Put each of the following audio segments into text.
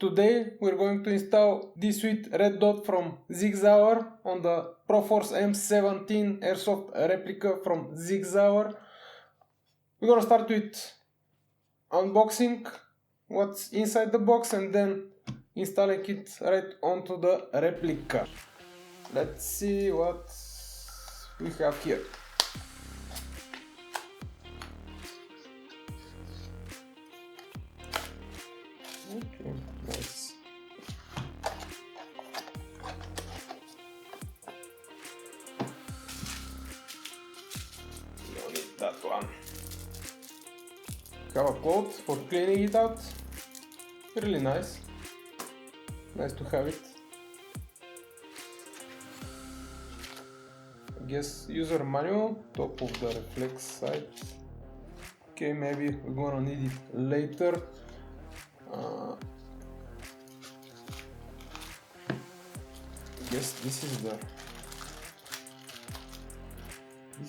Today we're going to install this sweet red dot from Sig Sauer on the Proforce M17 Airsoft replica from Sig Sauer. We're gonna start with unboxing what's inside the box and then installing it right onto the replica. Let's see what we have here. Okay, nice. Don't need that one. Have a cloth for cleaning it out. Really nice. Nice to have it. I guess user manual, top of the reflex side. Okay, maybe we're gonna need it later. I guess this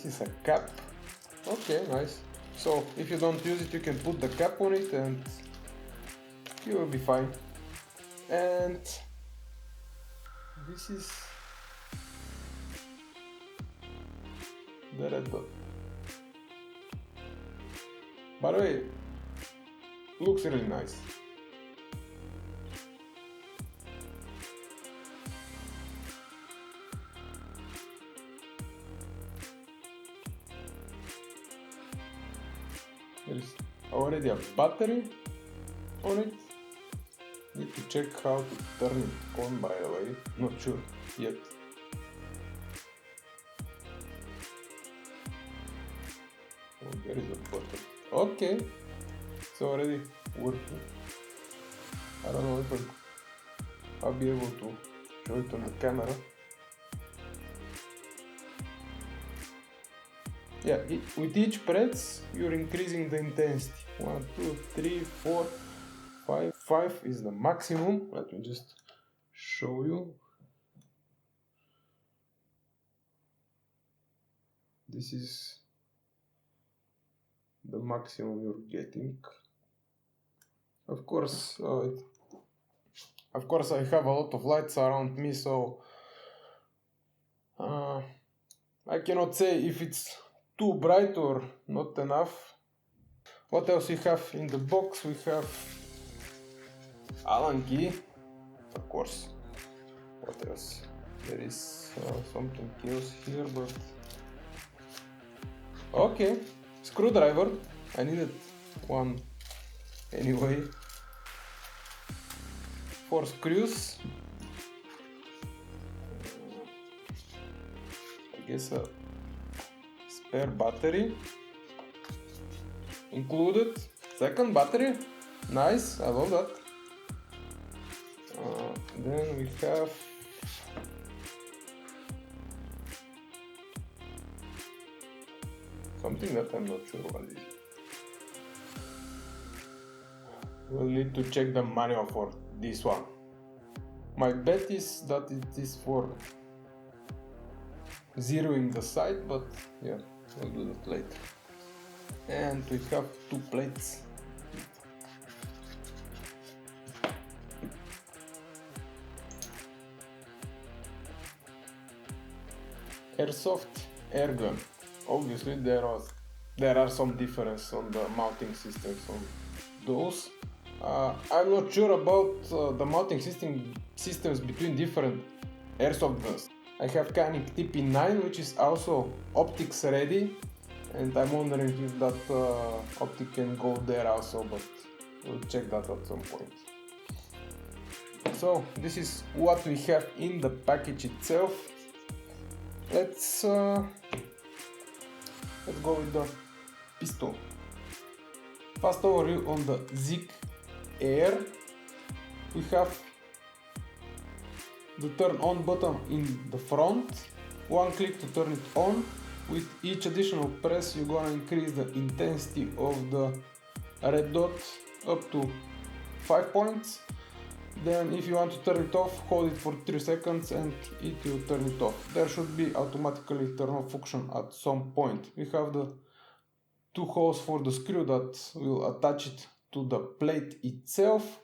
is a cap. Okay, nice. So if you don't use it, you can put the cap on it and you will be fine. And this is the red dot. By the way, looks really nice. There is already a battery on it. Need to check how to turn it on, by the way. Not sure yet. Oh, there is a button. Okay, it's already working. I don't know if I'll be able to show it on the camera. Yeah, with each press you're increasing the intensity. 1, 2, 3, 4, 5. 5 is the maximum. Let me just show you. This is the maximum you're getting. Of course, I have a lot of lights around me, so I cannot say if it's too bright or not enough. What else we have in the box? We have Allen key, of course. What else? There is something else here, but okay. Screwdriver. I needed one anyway. 4 screws. I guess a spare battery included. Second battery. Nice, I love that. Then we have something that I'm not sure what it is. We'll need to check the manual for this one. My bet is that it is for zeroing the sight, but yeah, we'll do that later. And we have 2 plates. Airsoft air gun. Obviously there are some difference on the mounting systems on those. I'm not sure about the mounting systems between different airsoft guns. I have Canik TP9, which is also optics ready, and I'm wondering if that optic can go there also, but we'll check that at some point. So this is what we have in the package itself. Let's go with the pistol. Fast overview on the Sig Air. We have the turn on button in the front. One click to turn it on. With each additional press you're gonna increase the intensity of the red dot up to 5 points. Then if you want to turn it off, hold it for 3 seconds and it will turn it off. There should be automatically turn off function at some point. We have the 2 holes for the screw that will attach it to the plate itself.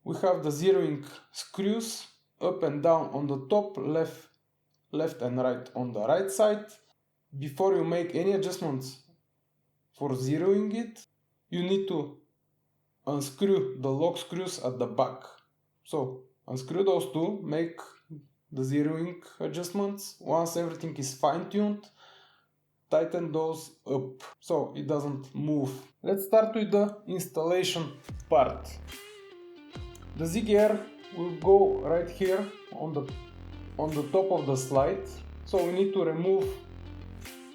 we have the zeroing screws up and down on the top, left and right on the right side. Before you make any adjustments for zeroing it, you need to unscrew the lock screws at the back. So unscrew those two, make the zeroing adjustments. Once everything is fine-tuned, tighten those up so it doesn't move. Let's start with the installation part. The Sig Air will go right here on the top of the slide. So we need to remove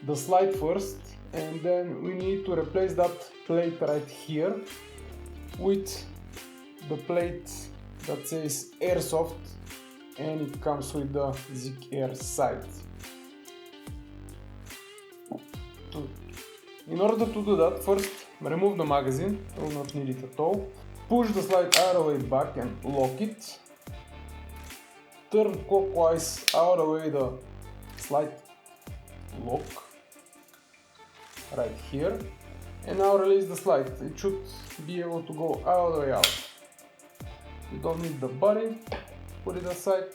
the slide first, and then we need to replace that plate right here with the plate that says Airsoft, and it comes with the Sig Air side. In order to do that, first remove the magazine, you will not need it at all. Push the slide all the way back and lock it. Turn clockwise all the way the slide lock right here, and now release the slide. It should be able to go all the way out. You don't need the body, put it aside,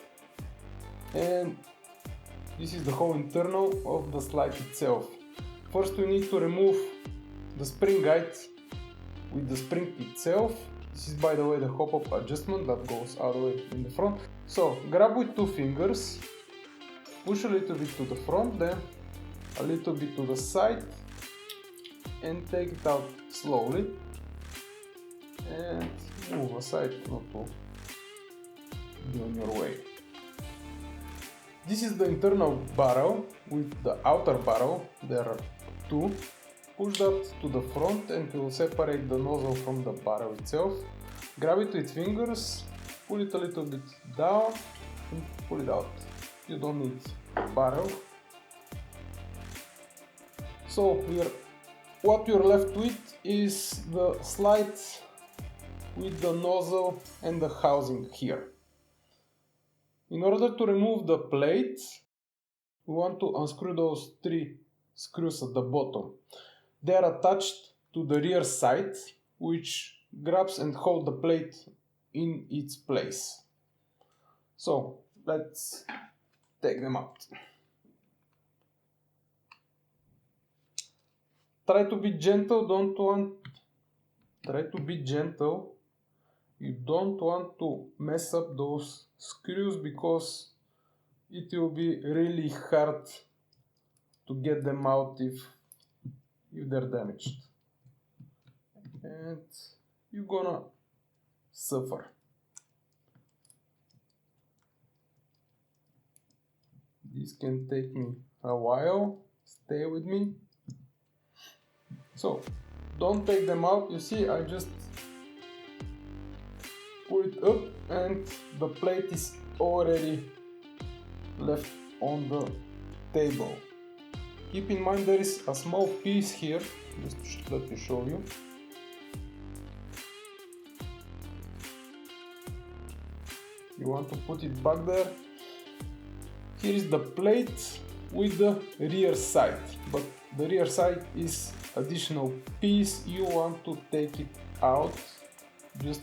and this is the whole internal of the slide itself. First we need to remove the spring guide with the spring itself. This is, by the way, the hop-up adjustment that goes all the way in the front. So grab with 2 fingers, push a little bit to the front, then a little bit to the side, and take it out slowly and move aside, not to be on your way. This is the internal barrel with the outer barrel. There are 2. Push that to the front and it will separate the nozzle from the barrel itself. Grab it with fingers, pull it a little bit down and pull it out. You don't need barrel. So what you're left with is the slide with the nozzle and the housing here. In order to remove the plate, we want to unscrew those 3 screws at the bottom. They are attached to the rear side, which grabs and holds the plate in its place. So let's take them out. Try to be gentle, you don't want to mess up those screws because it will be really hard to get them out if they're damaged, and you're gonna suffer. This can take me a while, stay with me. So don't take them out. You see, I just pull it up and the plate is already left on the table. Keep in mind there is a small piece here, just let me show you. You want to put it back there. Here is the plate with the rear side, but the rear side is additional piece. You want to take it out. Just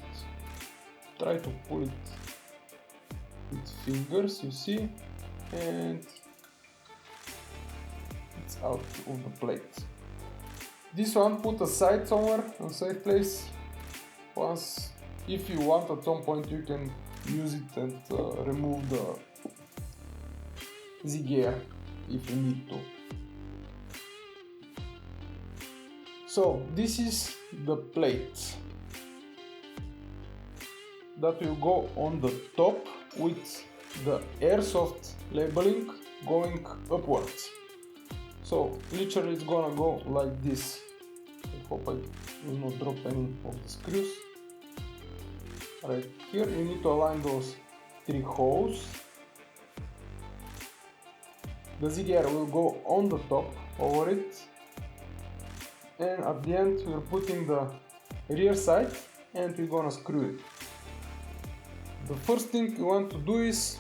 try to pull it with fingers, you see, and it's out of the plate. This one put aside somewhere, a safe place. Once, if you want, at some point you can use it and remove the Sig Air if you need to. So this is the plate that will go on the top with the Airsoft labeling going upwards. So literally it's gonna go like this. I hope I will not drop any of the screws. Right here you need to align those 3 holes. The Sig Air will go on the top over it, and at the end we're putting the rear side and we're gonna screw it. The first thing you want to do is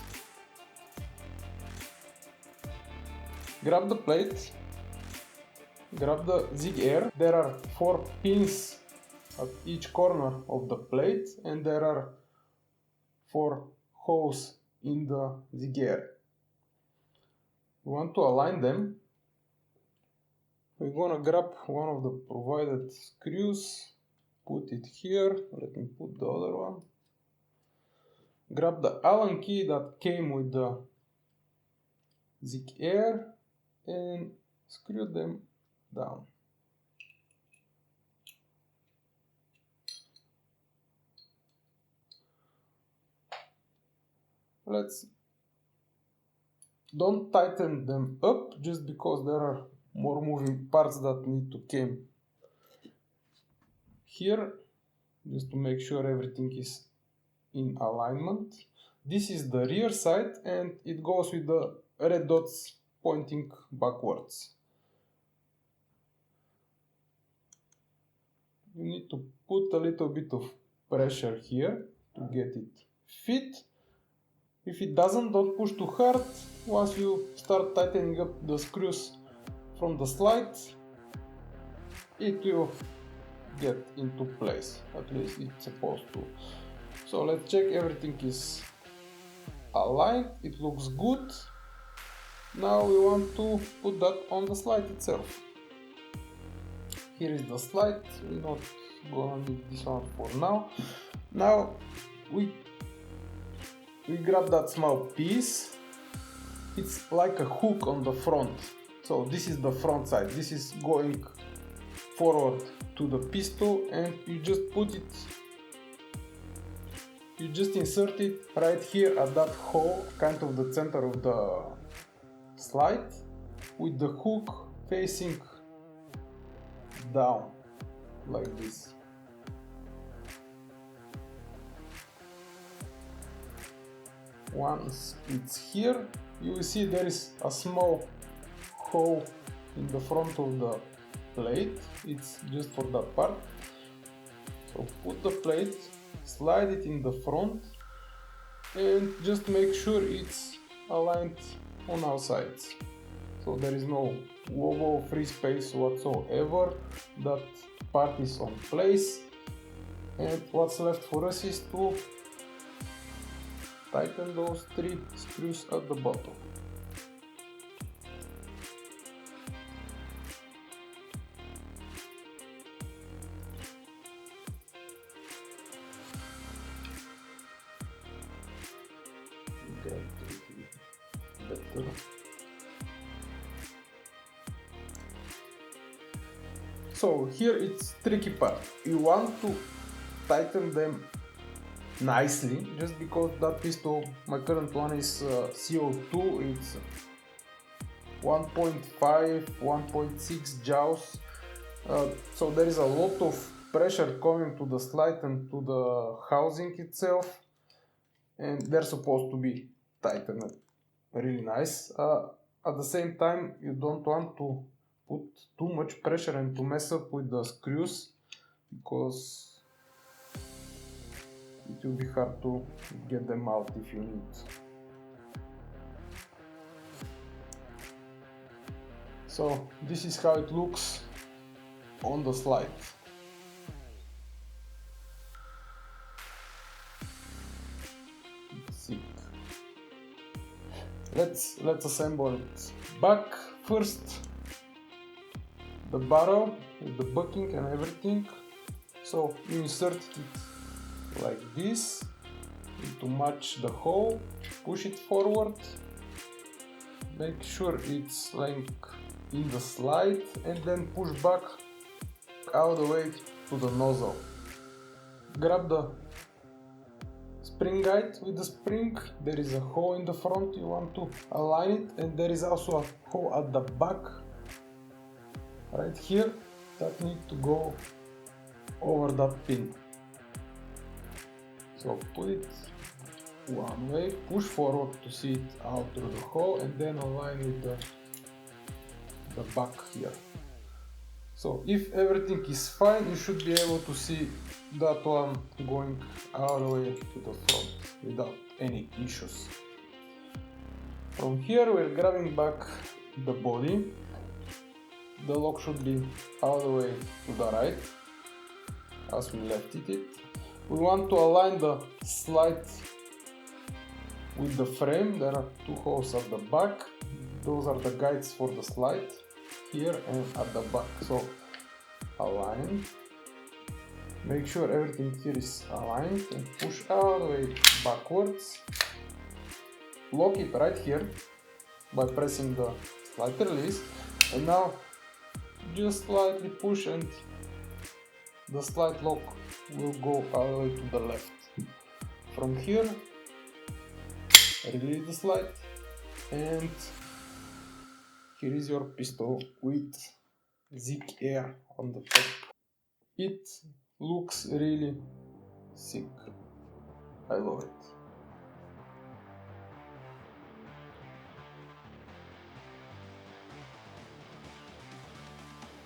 grab the plate, grab the Sig Air. There are 4 pins at each corner of the plate, and there are 4 holes in the Sig Air. We want to align them. We're gonna grab one of the provided screws, put it here. Let me put the other one. Grab the Allen key that came with the Sig Air and screw them down. Don't tighten them up just because there are more moving parts that need to come here, just to make sure everything is in alignment. This is the rear side and it goes with the red dots pointing backwards. You need to put a little bit of pressure here to get it fit. If it doesn't, don't push too hard. Once you start tightening up the screws from the slide, it will get into place. At least it's supposed to. So let's check everything is aligned. It looks good. Now we want to put that on the slide itself. Here is the slide. We're not gonna need this one for now. Now we grab that small piece. It's like a hook on the front. So this is the front side. This is going forward to the pistol and you just put it, you just insert it right here at that hole, kind of the center of the slide, with the hook facing down like this. Once it's here, you will see there is a small hole in the front of the plate. It's just for that part. So put the plate, slide it in the front and just make sure it's aligned on all sides. So there is no wobble, free space whatsoever. That part is on place. And what's left for us is to tighten those 3 screws at the bottom. Better. So here it's tricky part. You want to tighten them nicely, just because that pistol, my current one is CO2, it's 1.5, 1.6 joules, so there is a lot of pressure coming to the slide and to the housing itself, and they're supposed to be tightened really nice. At the same time, you don't want to put too much pressure and to mess up with the screws, because it will be hard to get them out if you need. So this is how it looks on the slide. Let's assemble it back. First, the barrel with the bucking and everything. So you insert it like this to match the hole, push it forward, make sure it's laying in the slide, and then push back all the way to the nozzle. Grab the spring guide with the spring. There is a hole in the front, you want to align it, and there is also a hole at the back right here that needs to go over that pin. So put it one way, push forward to see it out through the hole, and then align with the back here. So if everything is fine, you should be able to see that one going all the way to the front without any issues. From here we're grabbing back the body. The lock should be all the way to the right as we left it. We want to align the slide with the frame. There are two holes at the back. Those are the guides for the slide here and at the back. So align. Make sure everything here is aligned and push all the way backwards. Lock it right here by pressing the slide release, and now just slightly push and the slide lock will go all the way to the left. From here, release the slide, and here is your pistol with Sig Air on the top. It looks really sick. I love it.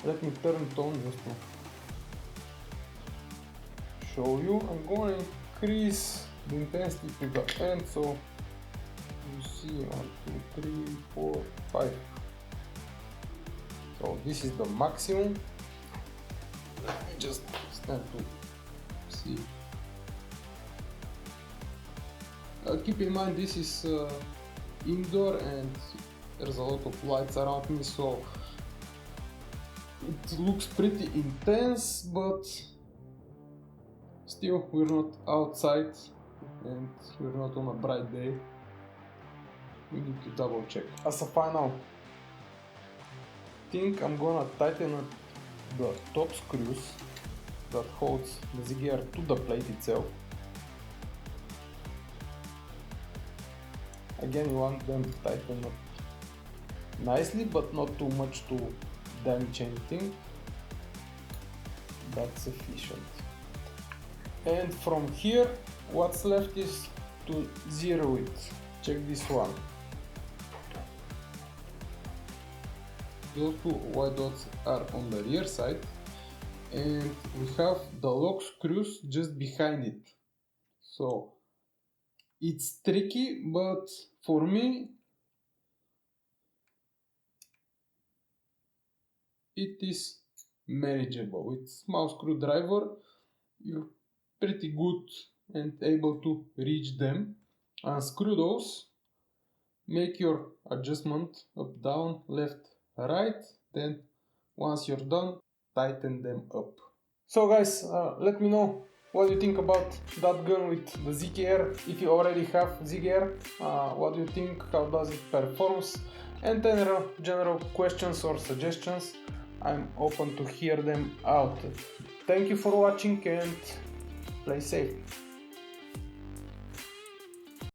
Let me turn it on just to show you. I'm going to increase the intensity to the end, so you see 1, 2, 3, 4, 5. So this is the maximum. Let me just stand to see. Keep in mind this is indoor and there's a lot of lights around me, so it looks pretty intense, but still we're not outside and we're not on a bright day. We need to double check. As a final thing, I'm gonna tighten up the top screws that holds the Sig Air to the plate itself. Again, you want them to tighten up nicely, but not too much to damage anything. That's sufficient. And from here, what's left is to zero it. Check this one. Those two white dots are on the rear side, and we have the lock screws just behind it. So it's tricky, but for me it is manageable. With small screwdriver you're pretty good and able to reach them. Unscrew those, make your adjustment up, down, left, right, then once you're done, tighten them up. So guys, let me know what you think about that gun with the Sig Air. If you already have Sig Air, what do you think, how does it perform, and general questions or suggestions. I'm open to hear them out. Thank you for watching and play safe.